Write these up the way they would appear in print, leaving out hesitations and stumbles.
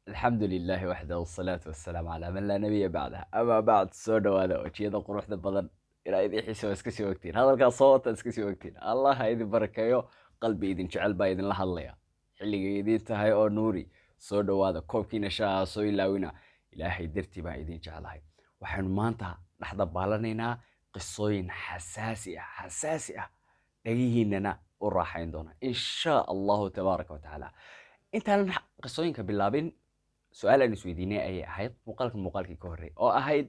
الحمد لله وحده والصلاة والسلام على من لا نبي بعدها أما بعد soo dhawaada wajiyada quruxda badan ilaa idin xiiso iska sii wagtiin hadalkaas soo wata iska sii wagtiin allah ha idin barakeeyo qalbi idin jecel baa idinla hadlaya xilligay idin tahay oo nuuri soo dhawaada koobkiina shaaha soo ilaawina ilaahay dartii baa idin jecelahay waxaanu maanta dhexda baalanaynaa qisooyin xasaasi ah dhagihiinana u raaxayn doona insha allahu tabaaraka watacaala intaanan qisooyinka bilaabin su-aal aan isweydiinay ayay ahayd muuqaalkii ka horreey oo ahayd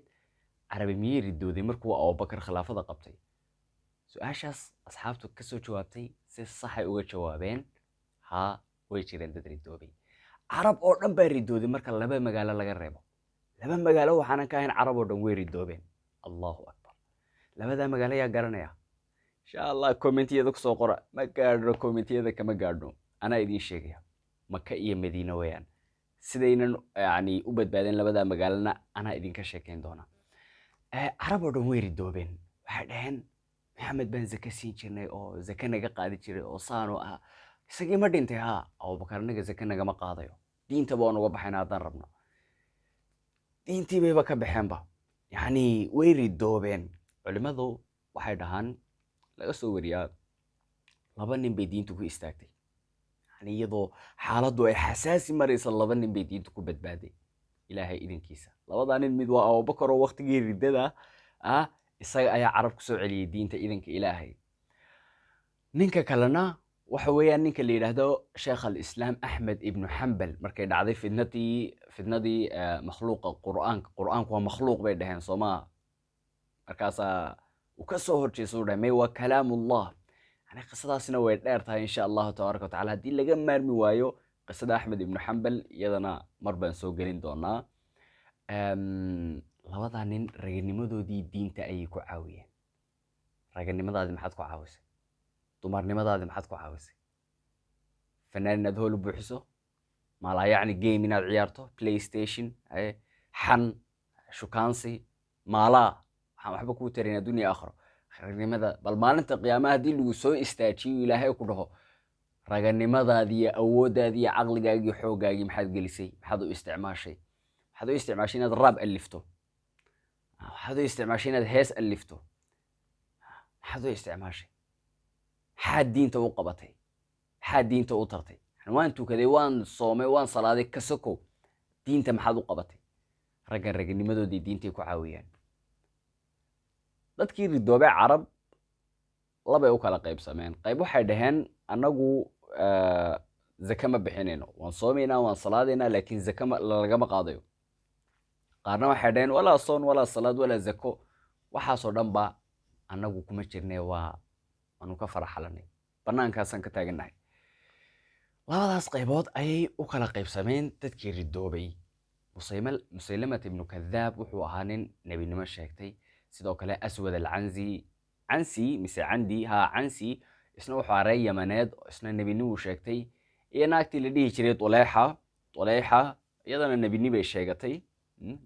carabi miyey ridooday markuu abubakar khilaafada qabtay su-aashaas asxaabtu kasoo jawaabtay si saxay uga jawaabeen haa way jireen dad ridoobay carab oo dhan baa ridooday marka laba magaalo laga reebo laba magaalo waxaanan ka ahayn carab oo dhan way ridoobeen allahu akbar labadaa magaalo yaa garanaya insha allah kommentiyada kusoo qora ma gaadhno kommentiyada kama gaadhno anaa idiin sheegaya maka iyo madiina weeyaan sidaynan yani u badbaadeen labadaa magaalana anaa idinka sheekeyn doona carab oo dhan way ridoobeen waxay dhaheen maxamed baan zake siin jirnay oo zake naga qaadi jiray oo saano ah isagii ma dhintay haa abubakar anaga zake nagama qaadayo diinta baan uga baxayna haddaan rabno diintii bayba ka baxeenba yani way ridoobeen culimmadu waxay dhahaan laga soo wariyaa laba nin bay diintu ku istaagtay iyadoo xaaladdu ay xasaasi maraysa laba nin bay diintu ku badbaaday ilaahay idinkiisa labadaa nin mid waa abubakar oo waqtigii riddada isaga ayaa carab kusoo celiyey diinta idanka ilaahay ninka kalena waxa weeyaan ninka la yidhaahdo sheekh alislaam axmed ibnu xambal markay dhacday fidnadii makhluuqa qur'aanku waa makhluuq bay dhaheen soomaa markaasaa uu ka soo horjeesa u dhahay may waa kalaamullah qisadaasina way dheer tahay insha allahu tabaaraka watacaala haddii laga maarmi waayo qisada axmed ibnu xambal iyadana mar baan soo gelin doonaa labadaa nin raganimadoodii diinta ayay ku caawiyeen raganimadaadi maxaad ku caawisay dumarnimadaadi maxaad ku caawisay fanaan inaad hool u buuxiso maalaa yacni game inaad ciyaarto playstation xan shukaansi maalaa waxaan waxba kuu tarayn addunya aakhiro raganimada bal maalinta qiyaamaha haddii lagu soo istaajiyo ilaahay ku dhaho raganimadaadii iyo awooddaadii iyo caqligaagii iyo xooggaagii maxaad gelisay maxaad u isticmaashay inaad raab alifto maxaad u isticmaashay inaad hees alifto maxaad u isticmaashay maxaad diinta u qabatay maxaad diinta u tartay waan tukaday waan soomay waan salaaday ka sokow diinta maxaad u qabatay raggan raganimadoodii diintay ku caawiyaan dadkii ridoobay carab labay u kala qaybsameen qayb waxay dhaheen annagu zake ma bixinayno waan soomaynaa waan salaadaynaa laakiin zake lagama qaadayo qaarna waxay dhaheen walaa soon walaa salaad walaa zako waxaasoo dhan ba annagu kuma jirnay waanu ka faraxalanay bannaankaasaan ka taagannahay labadaas qaybood ayay u kala qaybsameen dadkii ridoobay musaylamat ibnu kadaab wuxuu ahaa nin nebinimo sheegtay sidoo kale aswad cansi mise cansi isna wuxuu ahaa reer yamaneed isna nebinimuu sheegtay iyo naagtii la dhihi jiray tuleyxa iyadana nebini bay sheegatay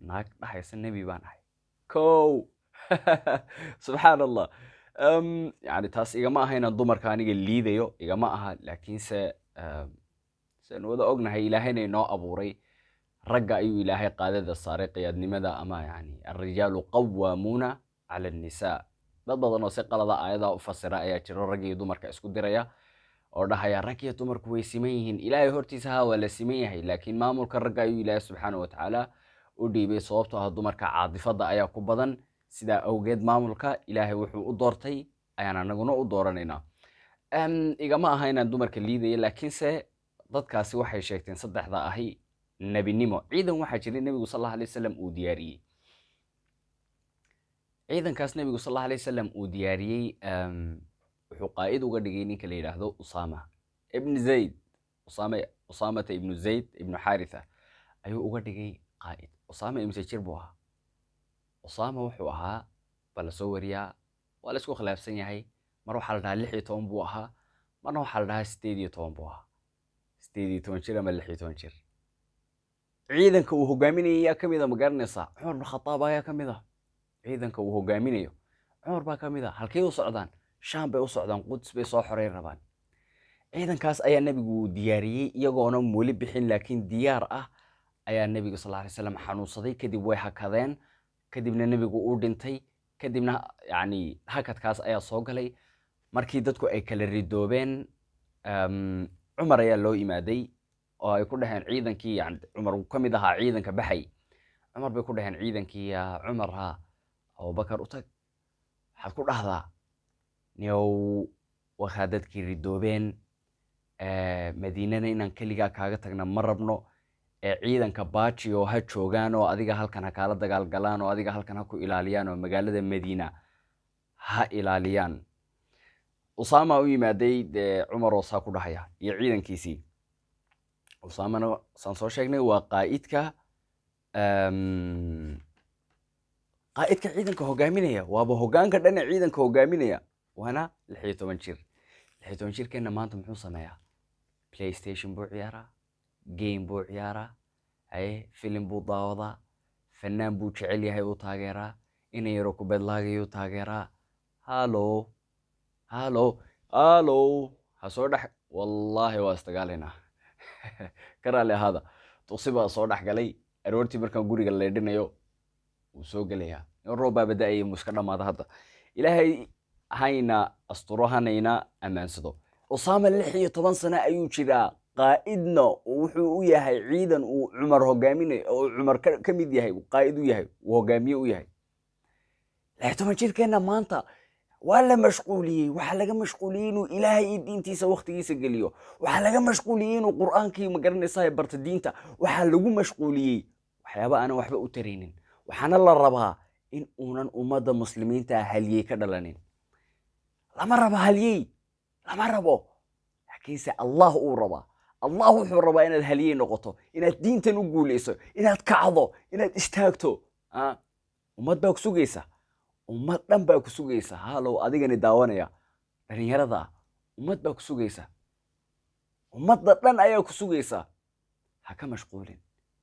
naag dhahaysa nebi baan ahay kow subxaan allah yani taas igama aha inaan dumarka aniga liidayo igama aha laakiinse siaan wada ognahay ilaahayna inoo abuuray ragga ayuu ilaahay qaadada saaray qiyaadnimada ama yani alrijaalu qawaamuuna cala annisaa dad badan oo si qalada aayadaa u fasira ayaa jiro rag iyo dumarka isku diraya oo dhahaya rag iyo dumarku way siman yihiin ilaahay hortiisa haa waa la siman yahay laakiin maamulka ragga ayuu ilaahay subxaana watacaala u dhiibay sababtoo ah dumarka caadifada ayaa ku badan sidaa awgeed maamulka ilaahay wuxuu u doortay ayaan anaguna u dooranaynaa igama aha inaan dumarka liidaya laakiinse dadkaasi waxay sheegteen saddexda ahi nebinimo ciidan waxaa jiray nebigu sal allahu alay wasalam uu diyaariyey ciidankaas nebigu sal allahu alay wasalam uu diyaariyey wuxuu qaa'id uga dhigay ninka la yidhaahdo usaamata ibnu zayd ibnu xaaritha ayuu uga dhigay qaa'id usaama imse jir buu ahaa usaama wuxuu ahaa baa la soo wariyaa waa la isku khilaafsan yahay mar waxaa la dhahaa 16 buu ahaa marna waxaa la dhahaa 18 buu ahaa 18 jir ama 16 jir ciidanka uu hogaaminayay yaa ka mid a ma garanaysaa cumar bin khataab ayaa ka mid a ciidanka uu hogaaminayo cumar baa ka mid a halkay u socdaan shaam bay u socdaan quds bay soo xoreyn rabaan ciidankaas ayaa nebigu diyaariyey iyagoona weli bixin laakiin diyaar ah ayaa nebiga sal alla alay wasalam xanuunsaday, kadib way hakadeen, kadibna nebigu uu dhintay, kadibna yani hakadkaas ayaa soo galay. markii dadku ay kala ridoobeen, cumar ayaa loo imaaday oo ay ku dhaheen ciidankii, yani cumar uu ka mid ahaa ciidanka baxay. cumar bay ku dhaheen ciidankii, yaa cumar ha abubakar u tag, waxaad ku dhahdaa niyow wakaa dadkii ridoobeen, madiinana inaan keligaa kaaga tagna ma rabno, ciidanka baaji oo ha joogaan oo adiga halkan ha kaala dagaalgalaan oo adiga halkan ha ku ilaaliyaan oo magaalada madiina ha ilaaliyaan. usaama u yimaaday dee cumar oo saa ku dhahaya iyo ciidankiisii. usaamana saan soo sheegnay waa qaa'idka ciidanka hogaaminaya, waaba hogaanka dhan ee ciidanka hogaaminaya, waana 16 jir. 16 jirkeenna maanta muxuu sameeyaa? playstation buu ciyaaraa, game buu ciyaaraa, filim buu daawadaa, fanaan buu jecel yahay uu taageeraa, ina yaro kubadlaagayuu taageeraa. hallo ha soo dhex, wallaahi waa istagaalaynaa. ka raali ahaada, tuqsi baa soo dhex galay. aroortii markaan guriga leedhinayo wuu soo gelayaa, roob baa bada'aya, muu iska dhammaada. hadda ilaahay hayna asturo, hanayna ammaansado. usaama 16 sano ayuu jiraa, qaa'idna wuxuu u yahay ciidan uu cumar hogaaminayo, oo cumar ka mid yahay, qaa'id u yahay, uu hogaamiye u yahay. 16 jirkeenna maanta waa la mashquuliyey. waxaa laga mashquuliyey inuu ilaahay iyo diintiisa waqtigiisa geliyo. waxaa laga mashquuliyey inuu qur'aankii magaranaysaa barta diinta. waxaa lagu mashquuliyey waxyaaba aanan waxba u taraynin. waxaana la rabaa in uunan ummadda muslimiinta halyey ka dhalanin. lama rabo halyey, lama rabo, laakiinse allah uu rabaa. allah wuxuu rabaa inaad halyey noqoto, inaad diintan u guulayso, inaad kacdo, inaad istaagto. ummad baa ku sugaysa, ummad dhan baa ku sugaysa. halow adigani daawanaya, dhalinyarada, ummad baa ku sugaysa, ummadda dhan ayaa ku sugaysa. ha ka mashquulin,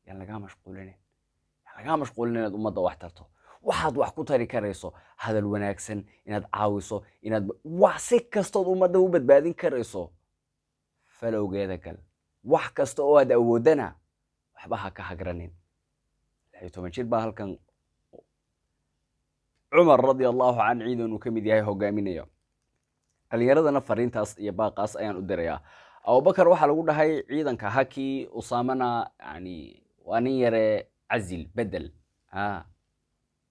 yaan lagaa mashquulinin, inaad ummadda wax tarto. waxaad wax ku tari karayso, hadal wanaagsan, inaad caawiso, inaad wax si kastood ummadda u badbaadin karayso, falowgeeda gal. wax kasta oo aad awoodana waxba ha ka hagranin. 16 jir baa halkan cumar radiallahu can ciidan uu ka mid yahay hogaaminaya. dhalinyaradana fariintaas iyo baaqaas ayaan u dirayaa. abubakar waxaa lagu dhahay ciidanka haki, usaamana yani waa nin yare cazil bedel,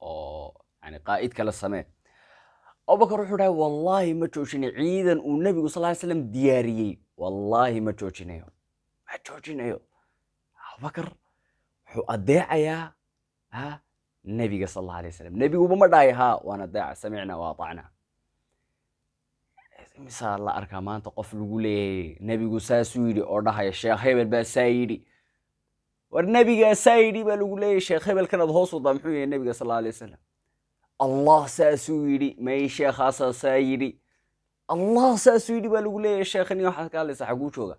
oo yani qaa'id kala samee. abubakar wuxuu dhahay wallaahi ma joojinayo ciidan uu nebigu sal ly slam diyaariyey, wallaahi ma joojinayo. abubakar wuxuu adeecayaa nebiga sal alla alay wasalam. nebiguba ma dhahay waan adeeca, samicna wa atacna. misaa la arkaa maanta qof lagu leeyahay nebigu saasuu yidhi oo dhahaya sheekh hebel baa saa yidhi. war nebigaa saa yidhi baa lagu leeyahay, sheekh hebelkanaad hoos wadaa muxuu yahay nebiga sal alla alay wasalam. allah saasuu yidhi, may sheekhaasaa saa yidhi. allah saasuu yidhi baa lagu leeyahay, sheekhani waxaad ka hadlaysaa xaguu jooga.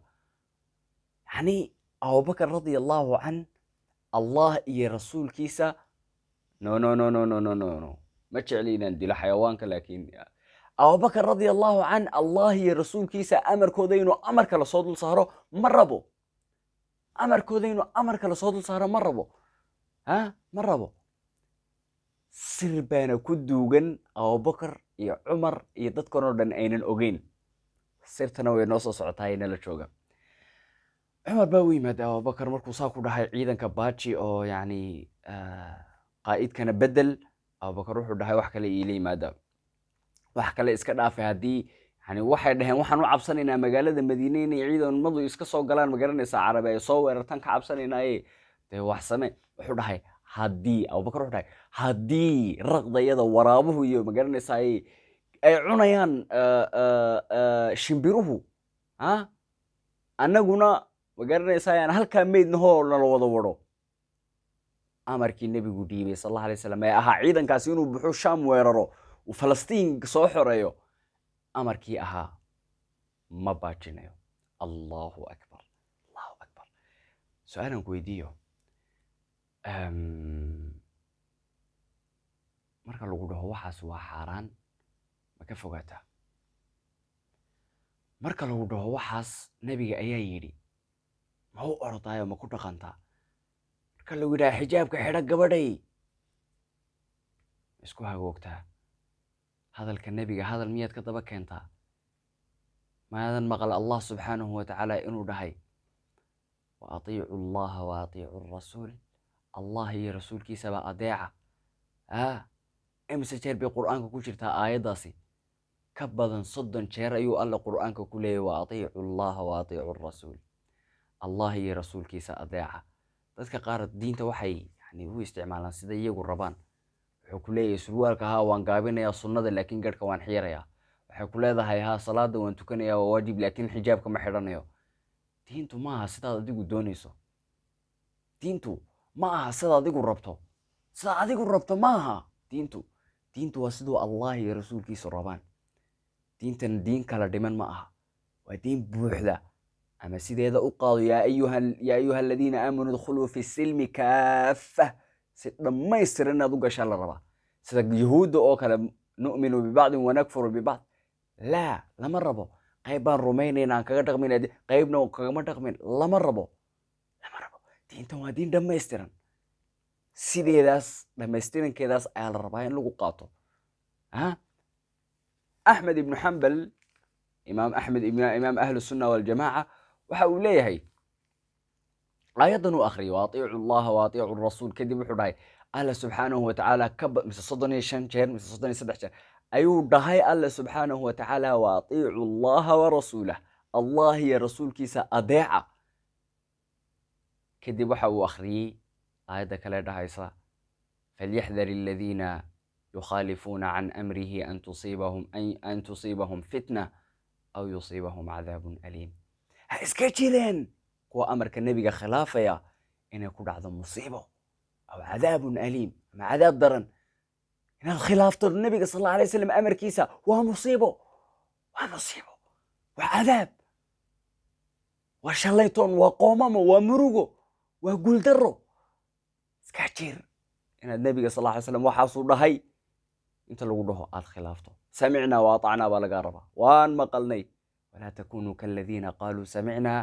yani abubakar radia allahu can, allah iyo rasuulkiisa no ma jecli inaan dilo xayawaanka, laakiin abubakar radia allahu can, allah iyo rasuulkiisa amarkooda inuu amar kale soo dul saaro ma rabo. ma rabo. sir baana ku duugan abubakar iyo cumar iyo dadkan oo dhan aynan ogeyn. sirtana way noo soo socotaa, inala jooga. cumar baa u yimaaday abubakar markuu saa ku dhahay ciidanka baaji oo yani qaa'idkana bedel. abubakar wuxuu dhahay wax kale iila yimaada, wax kale iska dhaafay. haddii yani waxay dhaheen waxaan u cabsanaynaa magaalada madiine inay ciidamadu iska soo galaan, magaranaysaa carabi ay soo weerartaan ka cabsanaynaaye dee wax same. wuxuu dhahay abubakar wuxuu dhahay haddii raqdayada waraabuhu iyo magaranaysaa ay cunayaan shimbiruhu, annaguna magaranaysaa aan halkaa meydnahoo nala wada wado. amarkii nebigu dhiibay sal alla alay wasalam ee ahaa ciidankaasi inuu buxo shaam weeraro, uu falastiin soo xoreeyo, amarkii ahaa ma baajinayo. allahu akbar. su-aalan ku weydiiyo, marka lagu dhaho waxaas waa xaaraan, ma ka fogaataa? marka lagu dhaho waxaas nebiga ayaa yidhi, ma u ordaayo ma ku dhaqantaa? marka lagu yidhaha xijaabka xidha gabadhay isku hagoogtaa hadalka nebiga hadal miyaad ka daba keentaa maadan maqal allah subxaanahu watacaala inuu dhahay wa atiicu allaha wa atiicu rasuul allah iyo rasuulkiisaba adeeca imise jeer bay qur'aanka ku jirtaa aayaddaasi ka badan 30 jeer ayuu alle qur'aanka ku leeyahay wa atiicu allaha wa atiicu rasuul allah iyo rasuulkiisa adeeca dadka qaar diinta waxay u isticmaalaan sida iyagu rabaan wuxuu ku leeyahay surwaalka waan gaabinayaa sunnada laakiin garhka waan xiirayaa waxay ku leedahay salaada waan tukanayaa waa waajib laakiin xijaabka ma xidhanayo diintu ma aha sidaad adigu doonayso diintu ma aha sidaad adigu rabto sidaad adigu rabto ma aha diintu waa siduu allah iyo rasuulkiisu rabaan diintan diin kala dhiman ma aha waa diin buuxda ama sideeda u qaado yaa ayuha aladiina aamanuu idkhuluu fi silmi kaafah si dhammaystiran inaad u gashaa la rabaa sida yahuudda oo kale nu'minu bibacdin wanakfuru bibacd laa lama rabo qayb baan rumaynayna aan kaga dhaqmayna qaybna kagama dhaqmayn lama rabo diintan waa diin dhammaystiran sideedaas dhammaystirankeedaas ayaa la rabaa in lagu qaato axmed ibnu xambal imaam axmed imaam ahlu sunna waljamaaca waxa uu leeyahay aayaddan uu akhriyay wa atiicu allaha wa atiicu rasuul kadib wuxuu dhahay alla subxaanahu watacaala mise 35 jeer mise 33 jeer ayuu dhahay alla subxaanahu watacaala wa atiicu allaha wa rasuulah allah iyo rasuulkiisa adeeca kadib waxa uu akhriyey aayadda kale dhahaysa falyaxdar aladiina yukhaalifuuna can amrihi an tusiibahum fitna aw yusiibahum cadaabun aliim ha iska jireen kuwa amarka nebiga khilaafaya inay ku dhacdo musiibo aw cadaabun aliim ama cadaab daran inaad khilaafto nebiga sal alla alay wasalam amarkiisa waa musiibo waa cadaab waa shallaytoon waa qoomamo waa murugo waa guuldaro iska jir inaad nebiga sal alla alay wasalam waxaasuu dhahay inta lagu dhaho aad khilaafto samicnaa wa atacnaa baa lagaa rabaa waan maqalnay walaa takunuu kaladiina qaaluu samicnaa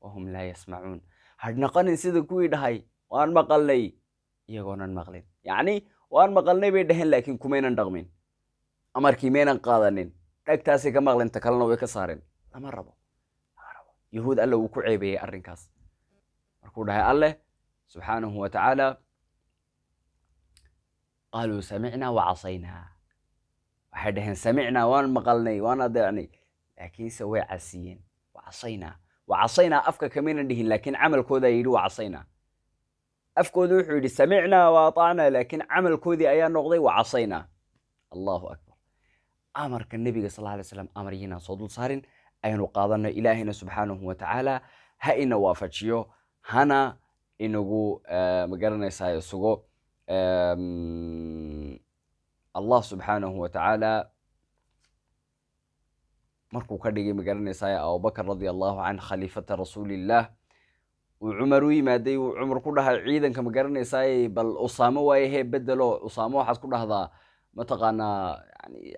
wahum laa yasmacuun hadhnaqanin sida kuwii dhahay waan maqalnay iyagoonan maqlin yacni waan maqalnay bay dhaheen laakiin kumaynan dhaqmin amarkii maynan qaadanin dhegtaasay ka maqleen ta kalena way ka saareen lama rabo yahuud alle wuu ku ceebeeyey arrinkaas markuu dhahay alleh subxaanahu watacaala qaaluu samicnaa wacasaynaa waxay dhaheen samicnaa waan maqalnay waan adeecnay laakiinse way casiyeen wacasaynaa afka kamaynan dhihin laakiin camalkooda yidhi wacasaynaa afkooda wuxuu yidhi samicnaa wa atacnaa laakiin camalkoodii ayaa noqday wacasaynaa allahu akbar amarka nebiga sal alla alay slam amaryiinaan soo dul saarin aynu qaadanno ilaahayna subxaanahu watacaala ha ina waafajiyo hana inagu magaranaysaa sugo allah subxaanahu watacaala markuu ka dhigay magaranaysaa abubakar radia allahu can khaliifata rasuulillaah uu cumar u yimaaday uu cumar ku dhahay ciidanka magaranaysaa bal usaamo waaye hee bedelo usaamo waxaad ku dhahdaa mataqaanaa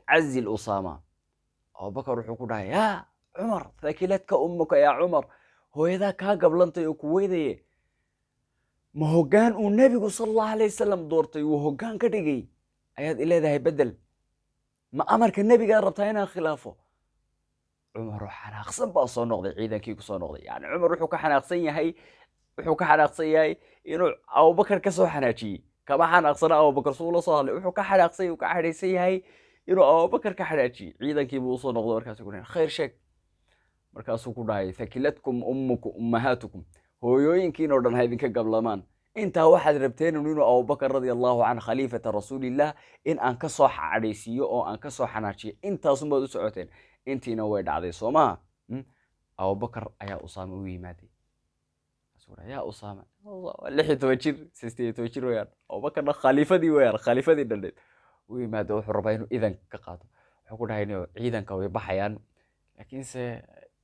cazil usaama abubakar wuxuu ku dhahay yaa cumar thakiladka ummuka yaa cumar hooyadaa kaa gablantay oo ku weydaye ma hoggaan uu nebigu sal allahu alay wasalam doortay uu hoggaan ka dhigay ayaad ileedahay bedel ma amarka nebigaad rabtaa inaan khilaafo cumaroo xanaaqsan baa soo noqday ciidankii ku soo noqday yani cumar wuxuu ka xanaaqsan yahay inuu abubakar ka soo xanaajiyey kama xanaaqsana abubakar suu la soo hadlay wuxuu ka xadhaysan yahay inuu abubakar ka xanaajiyey ciidankiibuu usoo noqday markaasuu ku dhahay khayr sheeg markaasuu ku dhahay thakilatkum ummahaatukum hooyooyinkiinoo dhan ha idinka gablamaan intaa waxaad rabteen inuu abubakar radia allahu can khaliifata rasuulillaah in aan ka soo cadhaysiiyo oo aan ka soo xanaajiyo intaasunbaad u socoteen intiina way dhacday soo maha abubakar ayaa usaame u yimaaday yaa usaame 16 jir 16 jir weyaan abubakarna khaliifadii dhaldeed u yimaado wuxuu rabaa inuu idan ka qaato wuxuu ku dhahay ciidanka way baxayaan laakiinse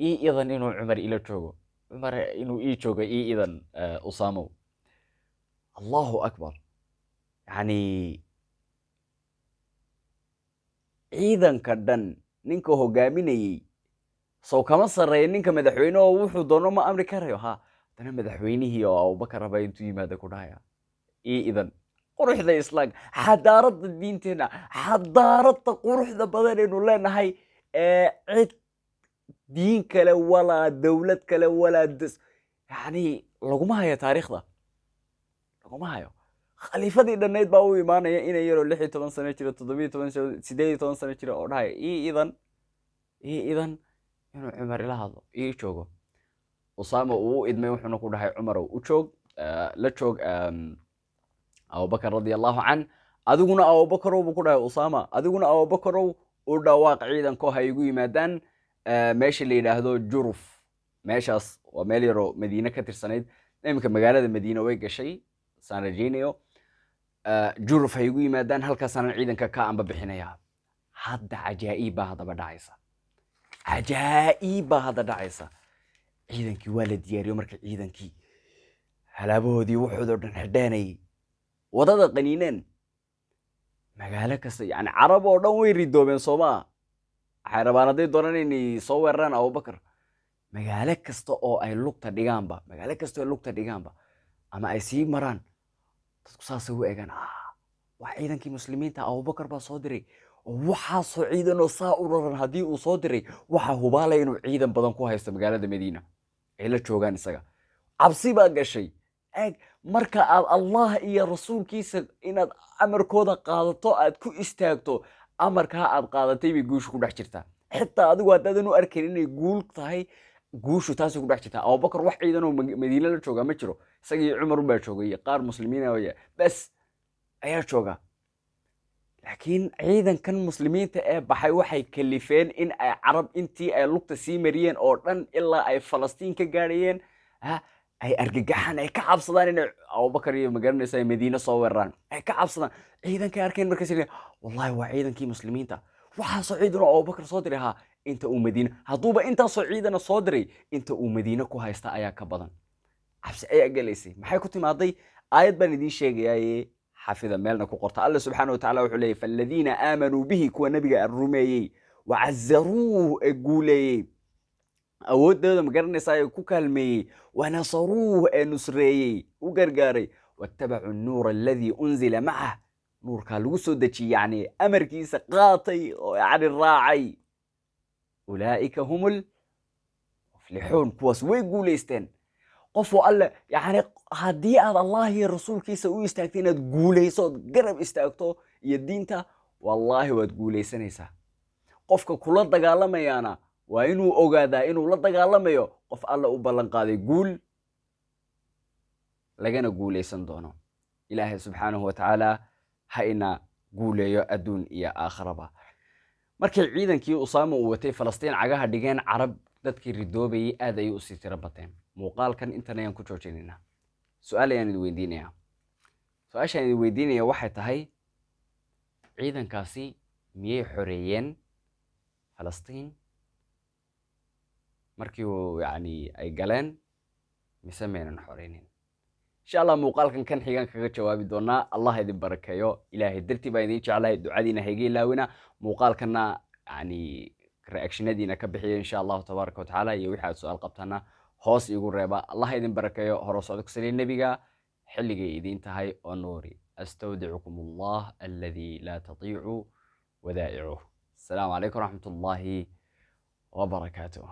ii idan inuu cumar ila joogo cumar inuu ii joogo ii idan usaamow allahu akbar yani ciidanka dhan ninka hogaaminayey sow kama sarreeya ninka madaxweyne oo wuxuu doono ma amri karayo haddana madaxweynihii oo abubakar raba intuu yimaada ku dhahaya idan quruxda islaamka xadaaradda diinteenna xadaaradda quruxda badan aynu leenahay cid diin kale walaa dowlad kale walaa yani laguma hayo taariikhda laguma hayo khaliifadii dhannayd baa u imaanaya inay yaroo 16 sano jira 17 18 sano jira oo dhahaya idan inuu cumar ila hadlo ii joogo usaama uu u idmay wuxuuna ku dhahay cumarow u joog la joog abubakar radiallahu can adiguna abubakarow buu ku dhahay usaama adiguna abubakarow u dhawaaq ciidanko ha igu yimaadaan meesha la yidhaahdo juruf meeshaas waa meel yaroo madiine ka tirsanayd iminka magaalada madiine way gashay saan rajaynayo juruf ha igu yimaadaan halkaasaanan ciidanka ka amba bixinaya hadda cajaa'ib baa haddaba dhacaysa cajaa'ib baa hadda dhacaysa ciidankii waa la diyaariyo marka ciidankii halaabahoodii waxoodoo dhan xidheenayay wadada qaniineen magaalo kasta yani carab oo dhan way ridoobeen soomaa waxay rabaan hadday doonaan inay soo weeraraan abubakar magaalo kasta oo ay lugta dhigaanba ama ay sii maraan dadku saasay u eegaan waa ciidankii muslimiinta abubakar baa soo diray oo waxaasoo ciidanoo saa u raran haddii uu soo diray waxaa hubaalay inuu ciidan badan ku haysto magaalada madiina ay la joogaan isaga cabsi baa gashay eeg marka aad allah iyo rasuulkiisa inaad amarkooda qaadato aad ku istaagto amarkaa aad qaadatay bay guushu ku dhex jirtaa xitaa adigu haddaadan u arkayn inay guul tahay guushu taasay ku dhex jirtaa abubakar wax ciidanoo madiine la joogaa ma jiro isaga iyo cumar unbaa joogay iyo qaar muslimiina bas ayaa jooga laakiin ciidankan muslimiinta ee baxay waxay kalifeen in ay carab intii ay lugta sii mariyeen oo dhan ilaa ay falastiin ka gaadhayeen ay argagaxaan ay ka cabsadaan inay abubakar iyo magaranaysa ay madiine soo weeraraan ay ka cabsadaan ciidankay arkeen markaas wallahi waa ciidankii muslimiinta waxaasoo ciidan oo abubakar soo diray inta uu madiine hadduuba intaasoo ciidana soo diray inta uu madiine ku haysta ayaa ka badan cabsi ayaa gelaysay maxay ku timaaday aayad baan idiin sheegayaaye xafida meelna ku qorta alla subxaana watacaala wuxuu leeyahy faaladiina aamanuu bihi kuwa nabiga rumeeyey wacazaruuh ee guuleeyey awooddooda magaranaysaa ee ku kaalmeeyey wanasaruuh ee nusreeyey u gargaaray waattabacuu nuura aladii unzila macah nuurkaa lagu soo dejiyey yani amarkiisa qaatay oo yani raacay ulaa'ika hum lmuflixuun kuwaas way guulaysteen qofoo alle yani haddii aad allah iyo rasuulkiisa u istaagto inaad guulayso ood garab istaagto iyo diinta wallaahi waad guulaysanaysaa qofka kula dagaalamayaana waa inuu ogaadaa inuu la dagaalamayo qof alle u ballan qaaday guul lagana guulaysan doono ilaahay subxaanahu watacaala ha ina guuleeyo adduun iyo aakhiraba markay ciidankii usaama uu watay falastiin cagaha dhigeen carab dadkii ridoobayay aad ayay usii tiro bateen muuqaalkan intan ayaan ku joojinaynaa su-aal ayaan idin weydiinayaa su-aashaan idin weydiinaya waxay tahay ciidankaasi miyay xoreeyeen falastiin markii yani ay galeen mise maynan xoreynin insha allah muuqaalkan kan xigaan kaga jawaabi doonaa allah idin barakeeyo ilaahay dartii baan idin jeclahay ducadiina hayga ilaawina muuqaalkana yani reactionadiina ka bixiya insha allahu tabaaraka watacaala iyo wixii aad su-aal qabtana hoos igu reeba allah idin barakeeyo hore socdo kusaliya nebiga xilligay idin tahay oo nuuri astawdicukum allah alladii laa tadiicu wadaa'icuh asalaamu calaykum waraxmat ullaahi wabarakaatuh